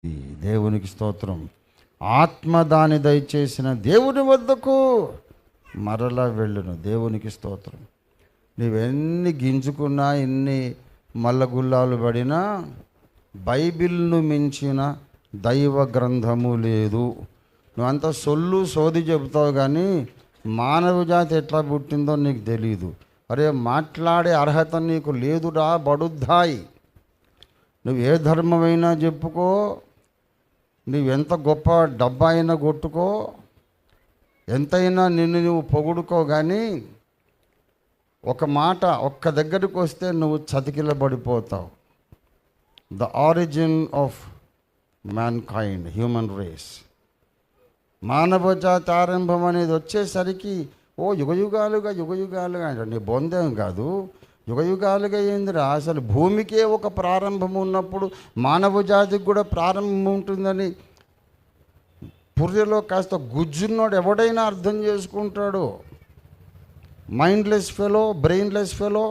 ఈ దేవునికి స్తోత్రం. ఆత్మ దాని దయచేసిన దేవుని వద్దకు మరలా వెళ్ళును. దేవునికి స్తోత్రం. నువ్వెన్ని గింజుకున్నా, ఎన్ని మల్లగుల్లాలు పడినా బైబిల్ను మించిన దైవ గ్రంథము లేదు. నువ్వంతా సొల్లు సోది చెబుతావు కానీ మానవ జాతి ఎట్లా పుట్టిందో నీకు తెలీదు. అరే, మాట్లాడే అర్హత నీకు లేదురా బడుద్దాయి. నువ్వు ఏ ధర్మమైనా చెప్పుకో, నువ్వెంత గొప్ప డబ్బా అయినా కొట్టుకో, ఎంతైనా నిన్ను నువ్వు పొగుడుకో, కానీ ఒక మాట ఒక్క దగ్గరికి వస్తే నువ్వు చతికిలబడిపోతావు. The origin of mankind, human race, మానవ జాతి ఆరంభం అనేది వచ్చేసరికి యుగయుగాలుగా అంటే నీ బొందేం కాదు. యుగయుగాలుగా ఏందిరా, అసలు భూమికే ఒక ప్రారంభం ఉన్నప్పుడు మానవ జాతికి కూడా ప్రారంభం ఉంటుందని పుర్రెలో కాస్త గుజ్జున్నోడు ఎవడైనా అర్థం చేసుకుంటాడు. Mindless fellow, brainless fellow.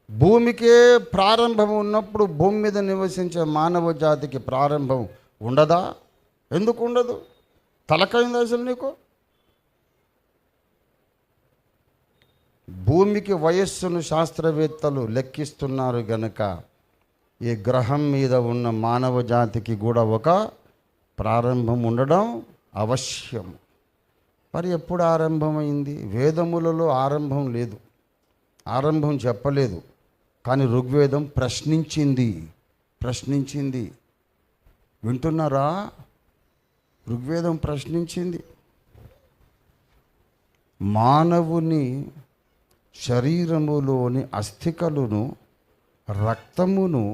భూమికే ప్రారంభం ఉన్నప్పుడు భూమి మీద నివసించే మానవ జాతికి ప్రారంభం ఉండదా? ఎందుకు ఉండదు? తలకైంది అసలు నీకు? భూమికి వయస్సును శాస్త్రవేత్తలు లెక్కిస్తున్నారు గనక ఈ గ్రహం మీద ఉన్న మానవ జాతికి కూడా ఒక ప్రారంభం ఉండడం అవశ్యం. మరి ఎప్పుడు ఆరంభమైంది? వేదములలో ఆరంభం లేదు, ఆరంభం చెప్పలేదు. కానీ ఋగ్వేదం ప్రశ్నించింది. వింటున్నారా? ఋగ్వేదం ప్రశ్నించింది. మానవుని శరీరములోని అస్థికలను, రక్తమును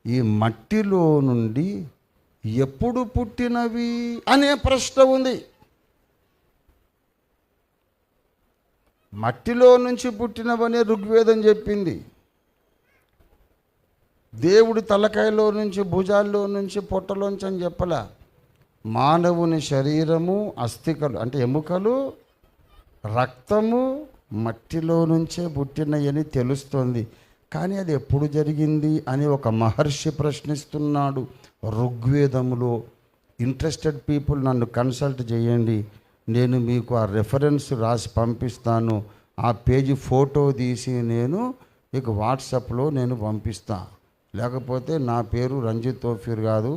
ఈ మట్టిలో నుండి ఎప్పుడు పుట్టినవి అనే ప్రశ్న ఉంది. మట్టిలో నుంచి పుట్టినవనే ఋగ్వేదం చెప్పింది. దేవుడి తలకాయలో నుంచి, భుజాల్లో నుంచి, పొట్టలోంచి అని చెప్పలా. మానవుని శరీరము, అస్థికలు అంటే ఎముకలు, రక్తము మట్టిలో నుంచే పుట్టినయని తెలుస్తోంది. కానీ అది ఎప్పుడు జరిగింది అని ఒక మహర్షి ప్రశ్నిస్తున్నాడు ఋగ్వేదములో. ఇంట్రెస్టెడ్ పీపుల్ నన్ను కన్సల్ట్ చేయండి, నేను మీకు ఆ రెఫరెన్స్ రాసి పంపిస్తాను. ఆ పేజీ ఫోటో తీసి నేను మీకు వాట్సాప్లో నేను పంపిస్తాను. లేకపోతే నా పేరు రంజిత్ తోఫీర్ కాదు,